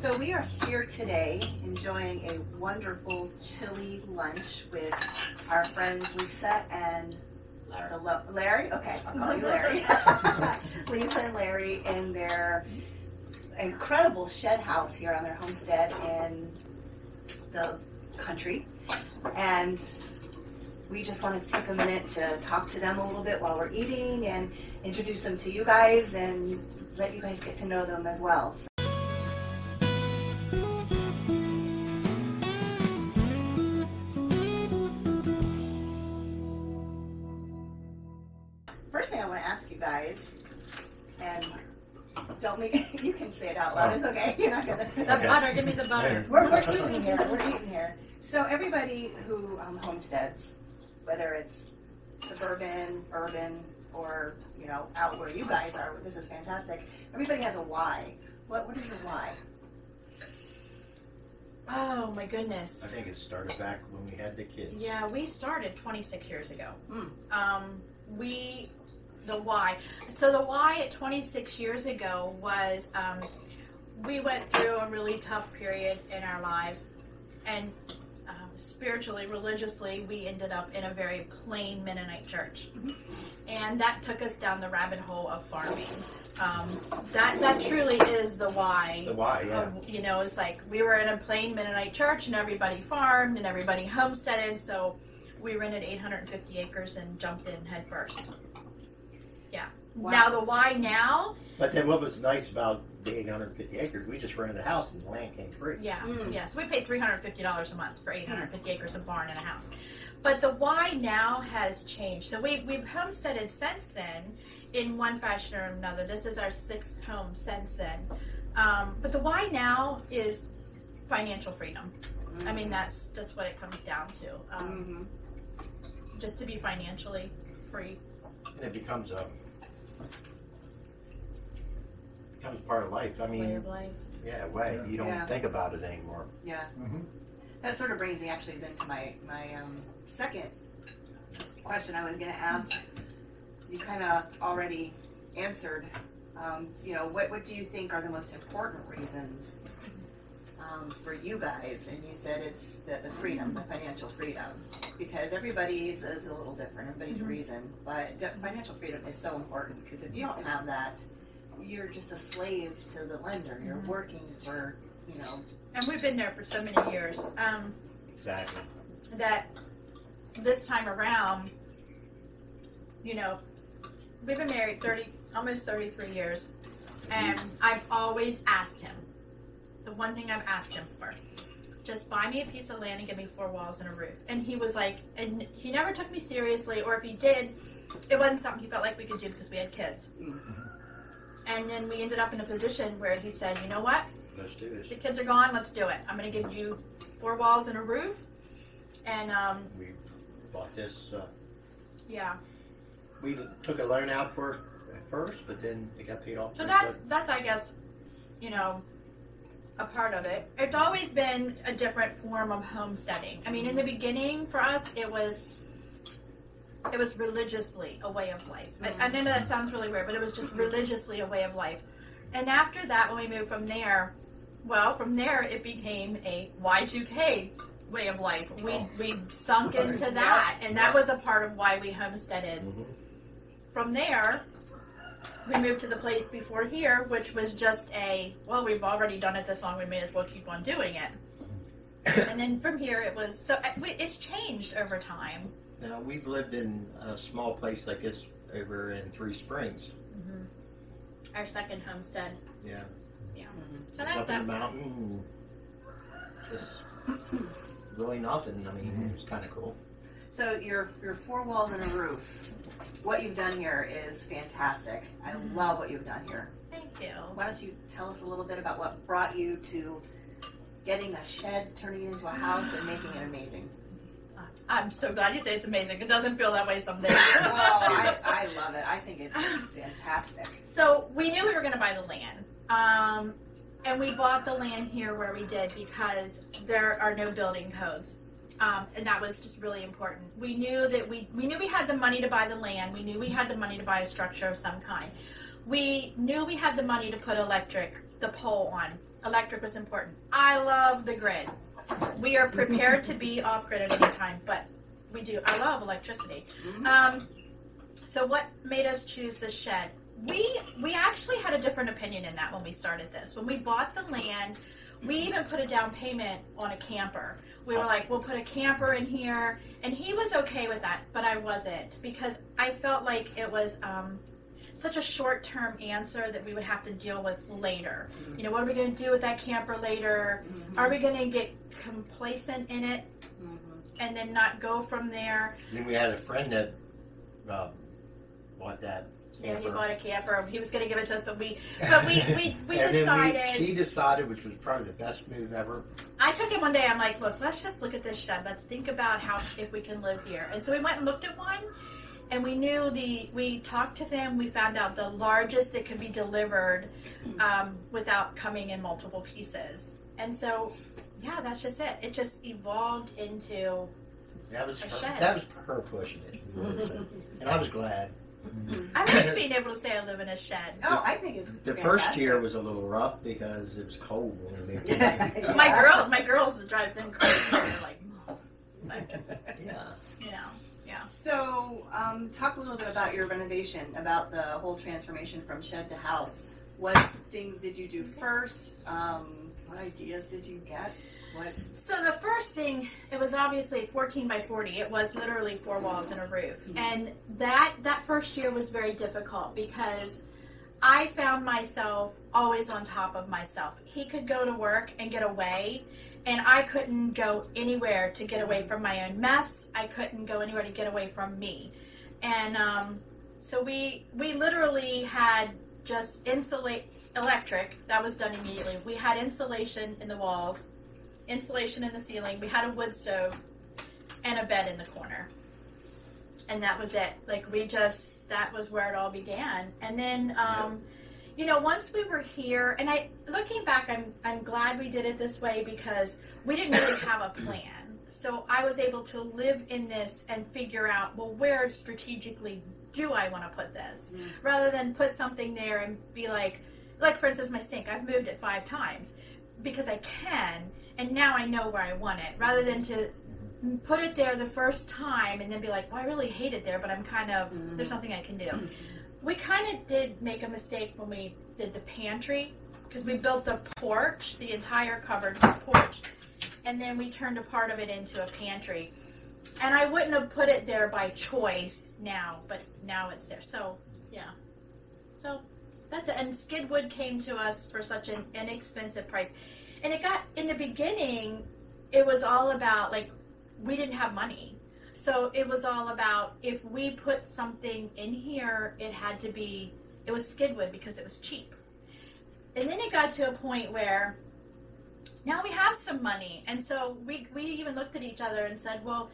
So we are here today enjoying a wonderful chili lunch with our friends Lisa and Larry? Okay, I'll call you Larry. Lisa and Larry in their incredible shed house here on their homestead in the country. And we just wanted to take a minute to talk to them a little bit while we're eating and introduce them to you guys and let you guys get to know them as well. First thing I want to ask you guys, and don't make it, you can say it out loud, it's okay, you're not gonna. The butter, give me the butter. We're eating here, we're eating here. So everybody who homesteads, whether it's suburban, urban, or you know, out where you guys are, this is fantastic. Everybody has a why. What is your why? Oh my goodness. I think it started back when we had the kids. Yeah, we started 26 years ago. The why. So the why at 26 years ago was we went through a really tough period in our lives, and spiritually, religiously, we ended up in a very plain Mennonite church. And that took us down the rabbit hole of farming. That truly is the why. The why, yeah. You know, it's like we were in a plain Mennonite church and everybody farmed and everybody homesteaded, so we rented 850 acres and jumped in head first. Yeah. Wow. Now the why now. But then what was nice about the 850 acres, we just rented a house and the land came free. Yeah, yeah. So we paid $350 a month for 850 acres of barn and a house. But the why now has changed. So we've homesteaded since then in one fashion or another. This is our 6th home since then. But the why now is financial freedom. I mean, that's just what it comes down to. Just to be financially free. And it becomes part of life. I mean, way of life. Yeah, way. You don't think about it anymore. Yeah. That sort of brings me actually then to my second question I was going to ask. You kind of already answered. You know, what do you think are the most important reasons for you guys? And you said it's the freedom, the financial freedom, because everybody's is a little different. Everybody's reason, but financial freedom is so important because if you don't have that, you're just a slave to the lender. You're working for, you know. And we've been there for so many years. Exactly. That this time around, you know, we've been married almost 33 years, and I've always asked him, the one thing I've asked him for, just buy me a piece of land and give me 4 walls and a roof. And he was like, and he never took me seriously, or if he did, it wasn't something he felt like we could do because we had kids. And then we ended up in a position where he said, you know what? Let's do this. The kids are gone, let's do it. I'm going to give you 4 walls and a roof. And we bought this. Yeah. We took a loan out for it at first, but then it got paid off. So that's I guess, you know, a part of it. It's always been a different form of homesteading. I mean, in the beginning for us, it was religiously a way of life. I know that sounds really weird, but it was just religiously a way of life. And after that, when we moved from there, from there it became a Y2K way of life. We sunk into that, and that was a part of why we homesteaded. From there, we moved to the place before here, which was just we've already done it this long, we may as well keep on doing it. And then from here, it was, so it's changed over time. Now, we've lived in a small place like this over in Three Springs. Our second homestead. Yeah. Yeah. So it's that's up in the mountain. Just really nothing. I mean, it was kind of cool. So your 4 walls and a roof. What you've done here is fantastic. I love what you've done here. Thank you. Why don't you tell us a little bit about what brought you to getting a shed, turning it into a house, and making it amazing? I'm so glad you say it's amazing. It doesn't feel that way some days. I love it. I think it's just fantastic. So we knew we were going to buy the land. And we bought the land here where we did because there are no building codes. And that was just really important. We knew that we knew we had the money to buy the land. We knew we had the money to buy a structure of some kind. We knew we had the money to put electric the pole on. Electric was important. I love the grid. We are prepared to be off grid at any time, but we do. I love electricity. So what made us choose this shed? We actually had a different opinion in that when we started this. When we bought the land, we even put a down payment on a camper. We were like, we'll put a camper in here, and he was okay with that, but I wasn't, because I felt like it was such a short-term answer that we would have to deal with later. You know, what are we going to do with that camper later? Are we going to get complacent in it and then not go from there? Then we had a friend that bought that camper. Yeah, he bought a camper. He was going to give it to us, but we decided. She decided, which was probably the best move ever. I took him one day. I'm like, look, let's just look at this shed. Let's think about if we can live here. And so we went and looked at one, and we knew we talked to them. We found out the largest that could be delivered without coming in multiple pieces. And so, yeah, that's just it. It just evolved into that was a shed. That was her pushing it. And I was glad. I like being able to say I live in a shed. Oh, I think it's the first year was a little rough because it was cold when we moved in. My girls drives in crazy. They're like, yeah. So, talk a little bit about your renovation, about the whole transformation from shed to house. What things did you do first? What ideas did you get? So the first thing, it was obviously 14 by 40. It was literally 4 walls and a roof. And that first year was very difficult because I found myself always on top of myself. He could go to work and get away, and I couldn't go anywhere to get away from my own mess. I couldn't go anywhere to get away from me. And so we literally had just electric. That was done immediately. We had insulation in the walls, insulation in the ceiling. We had a wood stove and a bed in the corner, and that was it. Like that was where it all began. And then you know, once we were here, and looking back, I'm glad we did it this way because we didn't really have a plan. So I was able to live in this and figure out, well, where strategically do I want to put this, rather than put something there and be like for instance, my sink. I've moved it 5 times because I can. And now I know where I want it, rather than to put it there the first time and then be like, well, I really hate it there, but I'm kind of, there's nothing I can do. We kind of did make a mistake when we did the pantry, because we built the porch, the entire covered porch, and then we turned a part of it into a pantry. And I wouldn't have put it there by choice now, but now it's there. So, yeah. So, that's it. And skidwood came to us for such an inexpensive price. And in the beginning, it was all about, like, we didn't have money. So it was all about, if we put something in here, it was skidwood because it was cheap. And then it got to a point where now we have some money. And so we even looked at each other and said, well,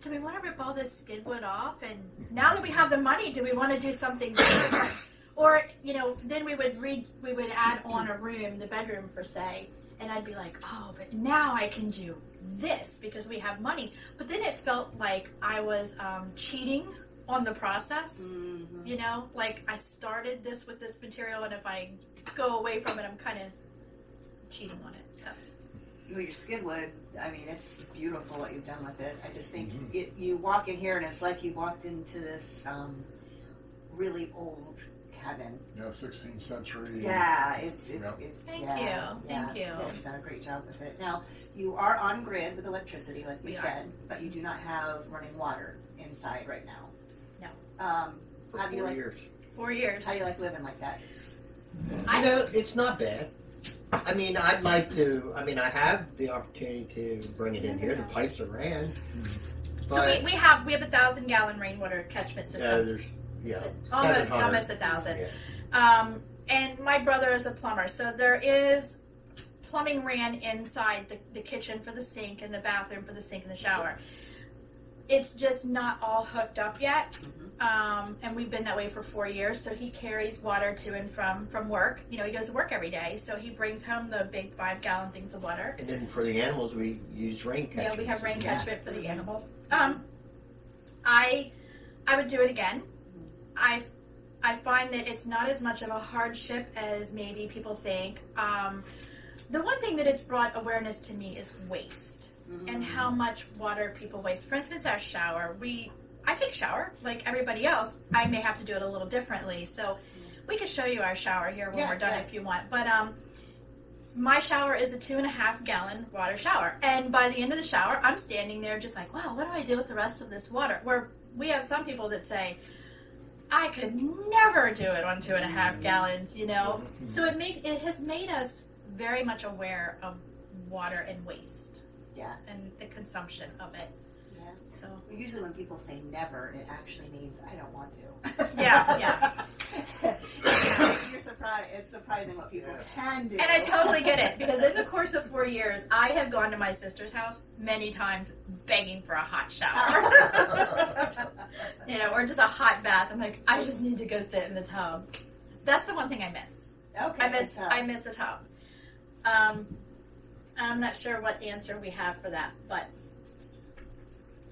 do we want to rip all this skidwood off? And now that we have the money, do we want to do something different? Or, you know, then we would add on a room, the bedroom for say. And I'd be like, oh, but now I can do this because we have money. But then it felt like I was cheating on the process. You know, like I started this with this material, and if I go away from it, I'm kind of cheating on it. So. Well, your skidwood, I mean, it's beautiful what you've done with it. I just think you walk in here and it's like you walked into this really old cabin. Yeah, 16th century. Yeah, it's Thank you. You guys have done a great job with it. Now, you are on grid with electricity, like we said, but you do not have running water inside right now. No. For how do you 4 like years. 4 years. How do you like living like that? You know, it's not bad. I mean, I have the opportunity to bring it in here. The pipes are ran. So we have a 1,000-gallon rainwater catchment system. Almost 1,000. Yeah. And my brother is a plumber, so there is plumbing ran inside the kitchen for the sink and the bathroom for the sink and the shower. It's just not all hooked up yet, and we've been that way for 4 years. So he carries water to and from work. You know, he goes to work every day, so he brings home the big 5-gallon things of water. And then for the animals, we use rain catchment. Yeah, we have rain catchment for the animals. I would do it again. I find that it's not as much of a hardship as maybe people think. The one thing that it's brought awareness to me is waste and how much water people waste. For instance, our shower. I take a shower like everybody else. I may have to do it a little differently. So we can show you our shower here when we're done if you want. But my shower is a 2.5 gallon water shower. And by the end of the shower, I'm standing there just like, wow, what do I do with the rest of this water? Where we have some people that say, I could never do it on 2.5 gallons, you know? So it has made us very much aware of water and waste. Yeah. And the consumption of it. Yeah. So usually when people say never, it actually means I don't want to. yeah. You're surprised. It's surprising what people can do. And I totally get it, because in the course of 4 years, I have gone to my sister's house many times begging for a hot shower. You know, or just a hot bath. I'm like, I just need to go sit in the tub. That's the one thing I miss. Okay. I miss a tub. I'm not sure what answer we have for that, but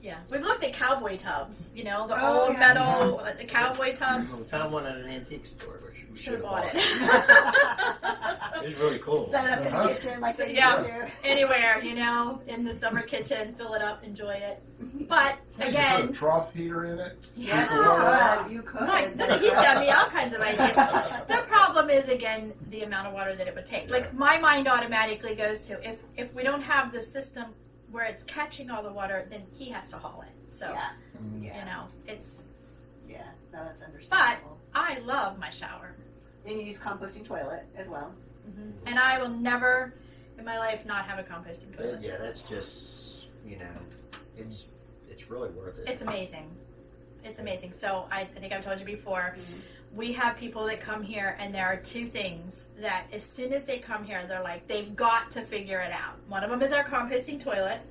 yeah. We've looked at cowboy tubs, you know, the old metal the cowboy tubs. We found one at an antique store, which we Should have bought it. It was really cool. Set it up in the kitchen like they used to. Anywhere, you know, in the summer kitchen, fill it up, enjoy it. But Did you again, put a trough heater in it? Yes, you could. He's got me all kinds of ideas. The problem is, again, the amount of water that it would take. Like, my mind automatically goes to, if we don't have the system where it's catching all the water, then he has to haul it. So, you know, it's... Yeah, no, that's understandable. But I love my shower. And you use composting toilet as well. And I will never in my life not have a composting toilet. Yeah, that's just, you know, it's really worth it. It's amazing. It's amazing. So I think I've told you before, we have people that come here, and there are two things that as soon as they come here, they're like, they've got to figure it out. One of them is our composting toilet,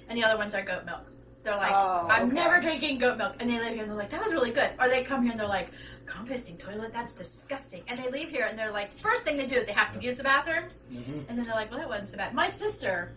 and the other one's our goat milk. They're like, I'm never drinking goat milk. And they live here and they're like, that was really good. Or they come here and they're like, composting toilet, that's disgusting. And they leave here and they're like, first thing they do is they have to use the bathroom. And then they're like, well, that wasn't so bad. My sister,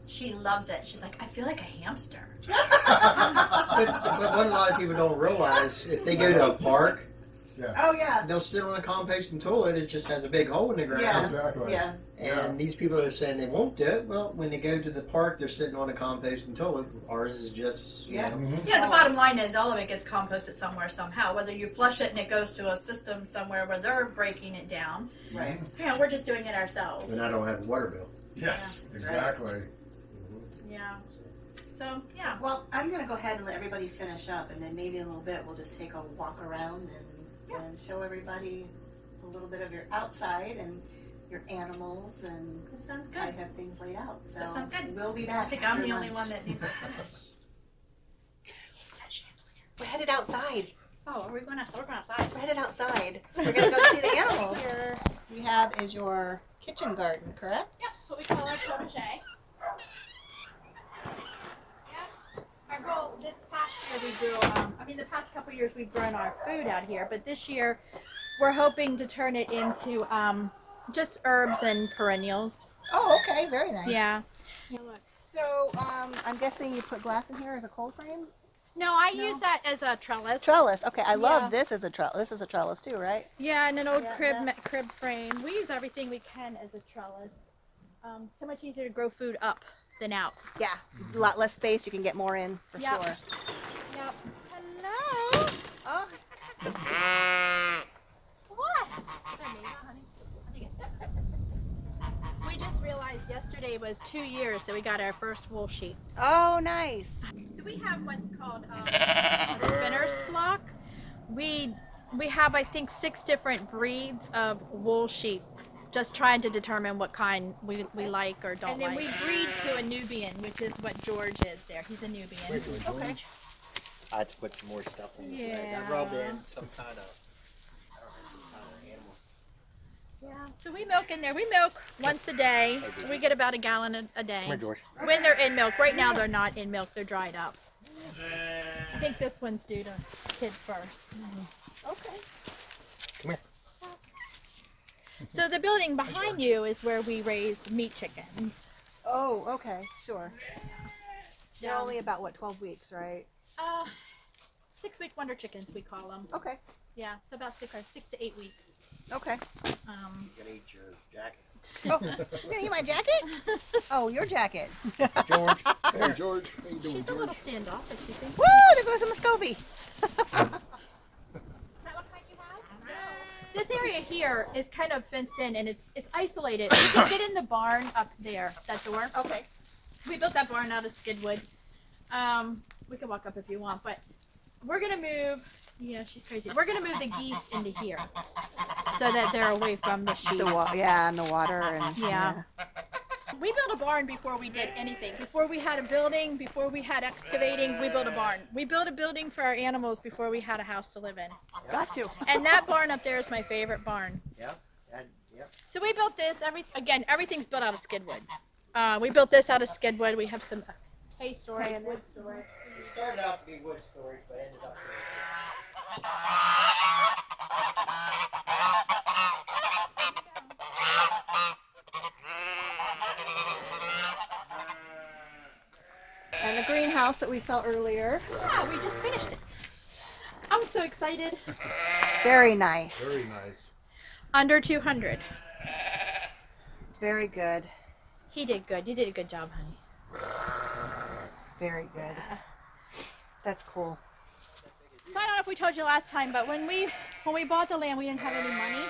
she loves it. She's like, I feel like a hamster. But what a lot of people don't realize, if they go to a park, they'll sit on a composting toilet. It just has a big hole in the ground. Yeah, Exactly. yeah. And these people are saying they won't do it. Well, when they go to the park, they're sitting on a composting toilet. Ours is just, you know. Yeah, the bottom line is all of it gets composted somewhere, somehow. Whether you flush it and it goes to a system somewhere where they're breaking it down. Right. You know, we're just doing it ourselves. And I don't have a water bill. Yes, exactly. Yeah. So, yeah. Well, I'm going to go ahead and let everybody finish up, and then maybe in a little bit we'll just take a walk around and show everybody a little bit of your outside and your animals, and That sounds good. I have things laid out. So That sounds good. We'll be back. I think I'm after the only lunch. one that needs to finish. We're headed outside. Oh, are we going outside? We're going outside. We're headed outside. We're going to go see the animals. Here we have is your kitchen garden, correct? Yep, what we call our protege. Our goal this past year we grew, the past couple years we've grown our food out here, but this year we're hoping to turn it into just herbs and perennials. Oh, okay. Very nice. Yeah. So, I'm guessing you put glass in here as a cold frame? No, I use that as a trellis. Trellis. Okay, I love Yeah. this as a trellis. This is a trellis too, right? Yeah, and an old Yeah, crib frame. We use everything we can as a trellis. So much easier to grow food up than out. Yeah, a lot less space. You can get more in for Yep. sure. Yep. Hello. Oh, What? Is that me, honey? I think it's... We just realized yesterday was 2 years that we got our first wool sheep. oh, nice. So we have what's called a spinner's flock. We have, I think, 6 different breeds of wool sheep. Just trying to determine what kind we like or don't like. And then we breed to a Nubian, which is what George is there. He's a Nubian. Okay. I had to put some more stuff on this leg. I rubbed in some kind of, I don't know, some kind of animal. Yeah, so we milk in there. We milk once a day. We get about a gallon a day. Come here, George. When they're in milk. Right now they're not in milk. They're dried up. I think this one's due to kid first. Okay. Come here. So the building behind you is where we raise meat chickens. Oh, okay, sure. They're only about, what, 12 weeks, right? 6-week wonder chickens, we call them. Okay. Yeah, so about 6 to 8 weeks. Okay. He's gonna eat your jacket. Oh, you're gonna eat my jacket? Oh, your jacket. George. Hey, George. How you doing, She's a George? little standoffish, you think? Woo! There goes a Muscovy. Is that what kind you have? No. This area here is kind of fenced in and it's isolated. You can get in the barn up there, that door. Okay. We built that barn out of skidwood. We can walk up if you want, but we're gonna move. Yeah, she's crazy. We're gonna move the geese into here so that they're away from the sheep. And the water and Yeah. We built a barn before we did anything. Before we had a building, before we had excavating, we built a barn. We built a building for our animals before we had a house to live in. Got to. And that barn up there is my favorite barn. Yep. Yep. So we built this. Everything's built out of skidwood. We built this out of skidwood. We have some hay storage and wood storage. It started out to be wood storage, but ended up being. And the greenhouse that we saw earlier. Yeah, we just finished it. I'm so excited. Very nice. Very nice. Under 200. Very good. He did good. You did a good job, honey. Very good. That's cool. So I don't know if we told you last time, but when we bought the land, we didn't have any money.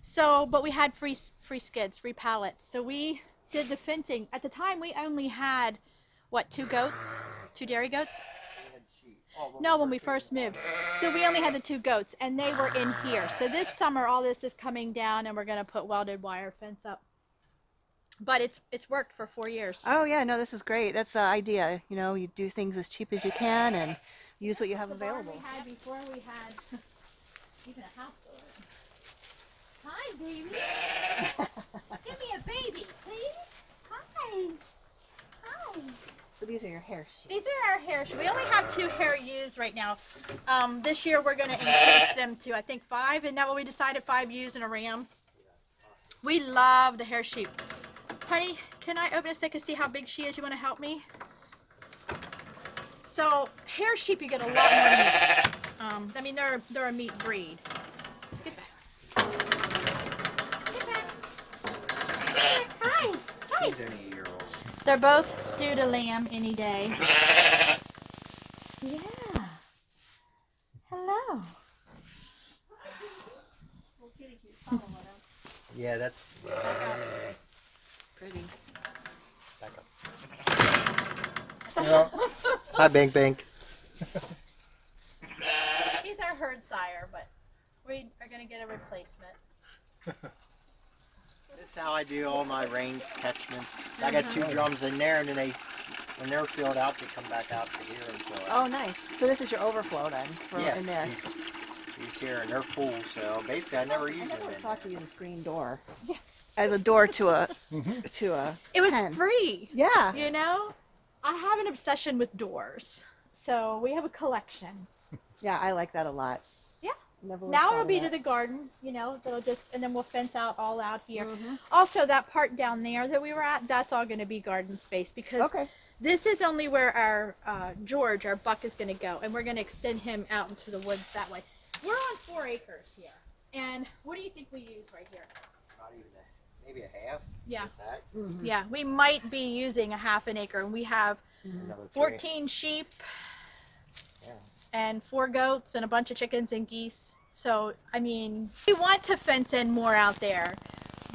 So, but we had free skids, free pallets. So we did the fencing. At the time, we only had, what, 2 goats? 2 dairy goats? No, when we first moved. So we only had the 2 goats, and they were in here. So this summer, all this is coming down, and we're going to put welded wire fence up. But it's worked for 4 years. Oh yeah, no, this is great. That's the idea. You know, you do things as cheap as you can and use what you have available. The barn we had before we had even a house to live in. Hi, baby. Give me a baby, please. Hi. Hi. So these are your hair sheets. These are our hair shoes. We only have 2 hair ewes right now. This year we're going to increase them to, I think, 5. Isn't that what we decided? 5 ewes and a ram. We love the hair sheep. Honey, can I open a stick and see how big she is? You want to help me? So hair sheep, you get a lot more meat. I mean, they're a meat breed. Get back. Get back. Hi. Hi. She's only a year old. They're both due to lamb any day. Yeah. Hello. Yeah, that's Pretty. back up. Yeah. Hi, Bink Bink. He's our herd sire, but we are going to get a replacement. This is how I do all my range catchments. I got 2 drums in there, and then when they're filled out, they come back out to here and fill out. Oh, nice. So this is your overflow then, in there. These here, and they're full, so basically I never use I them never in thought to there. use a screen door. Yeah. As a door to a It was pen. free. Yeah. You know? I have an obsession with doors. So we have a collection. Yeah, I like that a lot. Yeah. Never would Now have it'll thought be of to that. the garden, you know, that'll just, and then we'll fence out all out here. Mhm. Also, that part down there that we were at, that's all going to be garden space because Okay. this is only where our George, our buck, is going to go, and we're going to extend him out into the woods that way. We're on 4 acres here, and what do you think we use right here? Not even maybe a half. Yeah. If that. Mm-hmm. Yeah, we might be using a half an acre, and we have Another 3. 14 sheep Yeah. and 4 goats and a bunch of chickens and geese. So, I mean, we want to fence in more out there,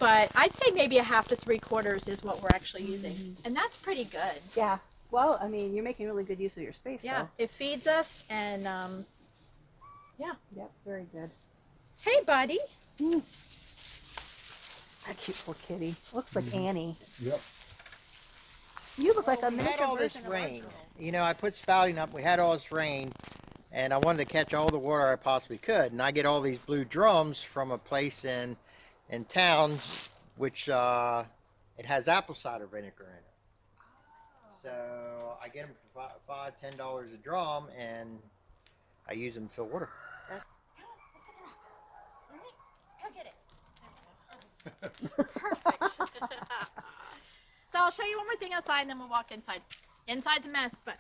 but I'd say maybe a half to 3/4 is what we're actually using, and that's pretty good. Yeah. Well, I mean, you're making really good use of your space, Yeah, though. it feeds us, and yeah. Yep, very good. Hey, buddy. That cute little kitty. Looks like Annie. Yep. You look like a We had miniature all this version of rain. Archibald. You know, I put spouting up. We had all this rain, and I wanted to catch all the water I possibly could. And I get all these blue drums from a place in town, which it has apple cider vinegar in it. So I get them for $5-10 a drum, and I use them to fill water. Go get it. Perfect. So I'll show you one more thing outside, and then we'll walk inside. Inside's a mess, but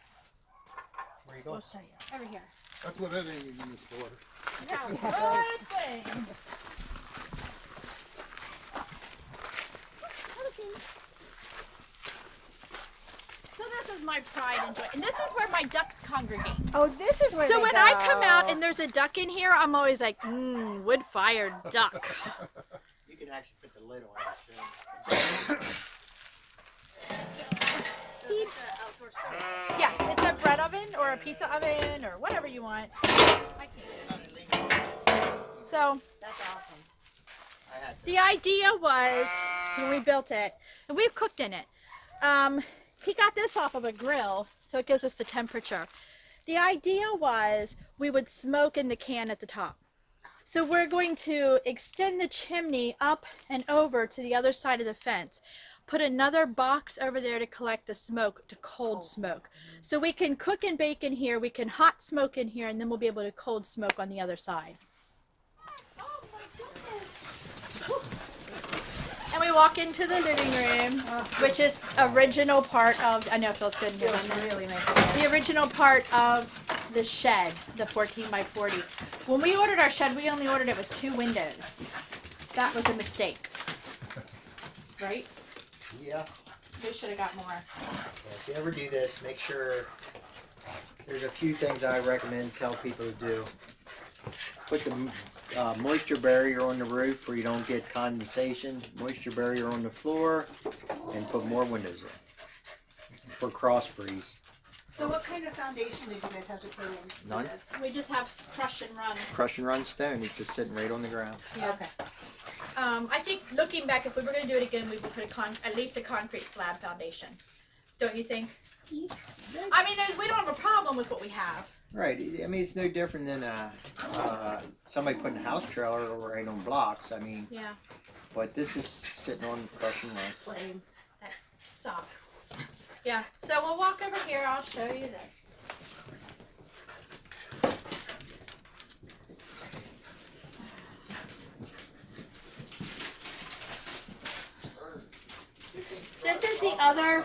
Where you we'll going? show you. Over here. That's what editing is for. Yeah, good thing. So this is my pride and joy. And this is where my ducks congregate. Oh, this is where So they when go. I come out and there's a duck in here, I'm always like, wood-fired duck. You can actually put the lid on it. So it's an outdoor stove. Yes, it's a bread oven or a pizza oven or whatever you want. I can't. So That's awesome. I had to. the idea was, when we built it, and we've cooked in it, he got this off of a grill, so it gives us the temperature. The idea was we would smoke in the can at the top. So we're going to extend the chimney up and over to the other side of the fence. Put another box over there to collect the smoke, to cold smoke. So we can cook and bake in here, we can hot smoke in here, and then we'll be able to cold smoke on the other side. Oh my goodness. And we walk into the living room, which is original part of, I know it feels good in here. Really nice. The original part of the shed, the 14 by 40. When we ordered our shed, we only ordered it with 2 windows. That was a mistake. Right? Yeah. We should have got more. If you ever do this, make sure there's a few things I recommend tell people to do. Put the moisture barrier on the roof where you don't get condensation, moisture barrier on the floor, and put more windows in for cross freeze. So what kind of foundation did you guys have to put in for None. this? We just have crush and run. Crush and run stone, it's just sitting right on the ground. Yeah. Okay. I think looking back, if we were going to do it again, we would put at least a concrete slab foundation. Don't you think? I mean, we don't have a problem with what we have. Right, I mean, it's no different than somebody putting a house trailer right on blocks. I mean, Yeah. but this is sitting on crush and run. Flame. That sucks. Yeah. So we'll walk over here. I'll show you this. This is the other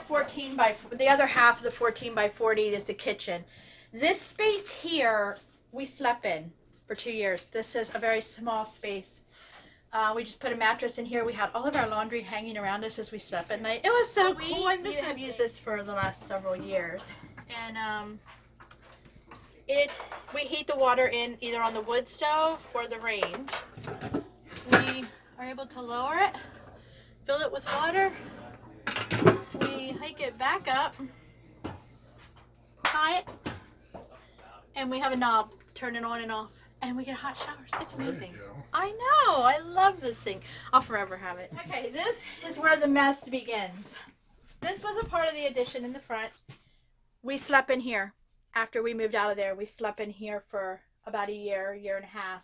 the other half of the 14 by 40 is the kitchen. This space here, we slept in for 2 years. This is a very small space. We just put a mattress in here. We had all of our laundry hanging around us as we slept at night. It was so cool. I miss have used this for the last several years. And we heat the water in either on the wood stove or the range. We are able to lower it, fill it with water. We hike it back up, tie it, and we have a knob, turn it on and off, and we get hot showers. It's amazing. There you go. I know, I love this thing. I'll forever have it. Okay, this is where the mess begins. This was a part of the addition in the front. We slept in here. After we moved out of there, we slept in here for about a year and a half.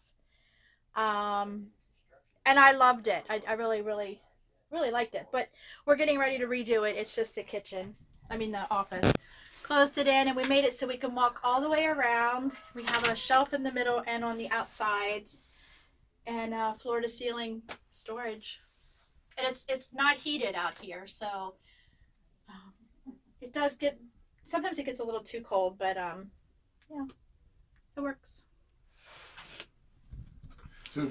And I loved it. I really liked it. But we're getting ready to redo it. It's just the kitchen. I mean the office. Closed it in and we made it so we can walk all the way around. We have a shelf in the middle and on the outsides. And floor to ceiling storage. And it's not heated out here, so it does get, sometimes it gets a little too cold, but yeah, it works. So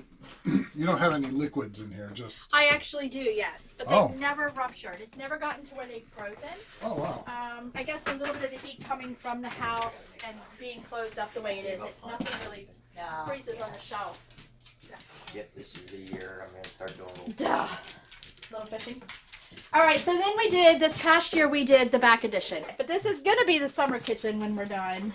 you don't have any liquids in here, just... I actually do, yes, but they've never ruptured. It's never gotten to where they've frozen. Oh, wow. I guess a little bit of the heat coming from the house and being closed up the way it is, nothing really freezes on the shelf. Yep, this is the year I'm going to start doing a little. Duh. Little fishing. All right, so then we did, this past year we did the back addition. But this is going to be the summer kitchen when we're done.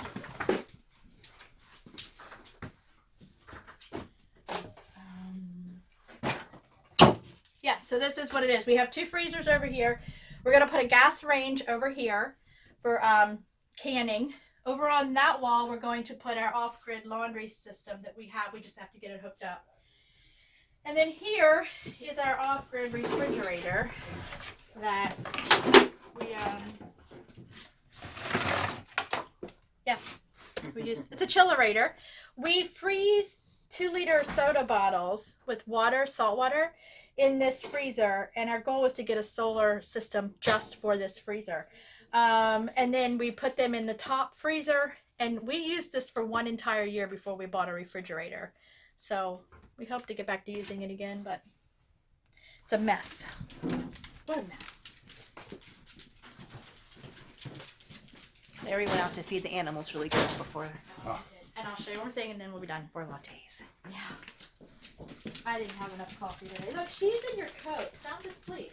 Yeah, so this is what it is. We have 2 freezers over here. We're going to put a gas range over here for canning. Over on that wall, we're going to put our off-grid laundry system that we have. We just have to get it hooked up. And then here is our off-grid refrigerator that we use. It's a chillerator. We freeze 2-liter soda bottles with water, salt water, in this freezer, and our goal is to get a solar system just for this freezer. And then we put them in the top freezer And we used this for 1 entire year before we bought a refrigerator. So we hope to get back to using it again, but it's a mess. What a mess. Larry went out to feed the animals really quick before And I'll show you one thing and then we'll be done. for lattes. Yeah. I didn't have enough coffee today. Look, she's in your coat. Sound asleep.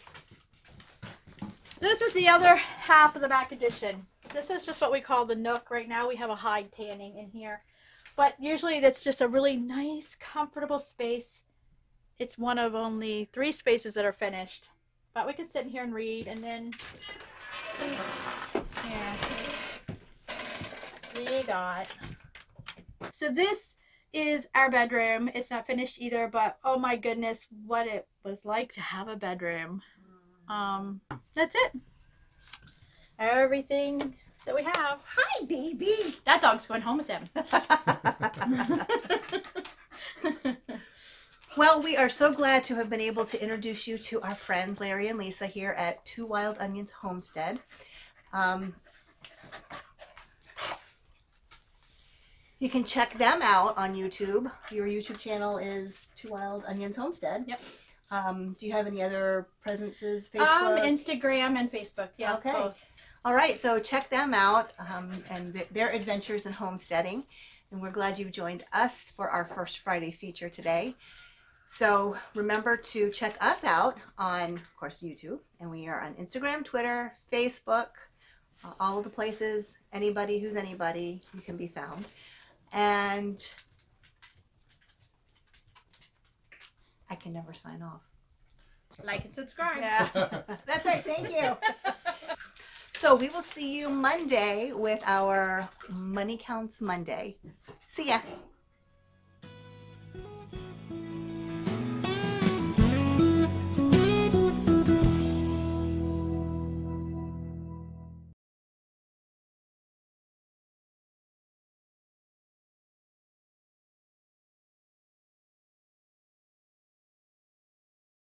This is the other half of the back addition. This is just what we call the nook. Right now we have a hide tanning in here. But usually that's just a really nice, comfortable space. It's one of only 3 spaces that are finished. But we can sit in here and read, and then we got. So this is our bedroom. It's not finished either, but oh my goodness, what it was like to have a bedroom. That's it. Everything that we have. Hi, baby. That dog's going home with them. Well, we are so glad to have been able to introduce you to our friends, Larry and Lisa, here at Two Wild Onions Homestead. You can check them out on YouTube. Your YouTube channel is Two Wild Onions Homestead. Yep. Do you have any other presences? Facebook? Instagram and Facebook. Yeah, okay. Both. All right, so check them out and their adventures in homesteading. And we're glad you've joined us for our First Friday feature today. So remember to check us out on, of course, YouTube. And we are on Instagram, Twitter, Facebook, all of the places. Anybody who's anybody, you can be found. And I can never sign off. Like and subscribe. Yeah, that's right. Thank you. So we will see you Monday with our Money Counts Monday. See ya.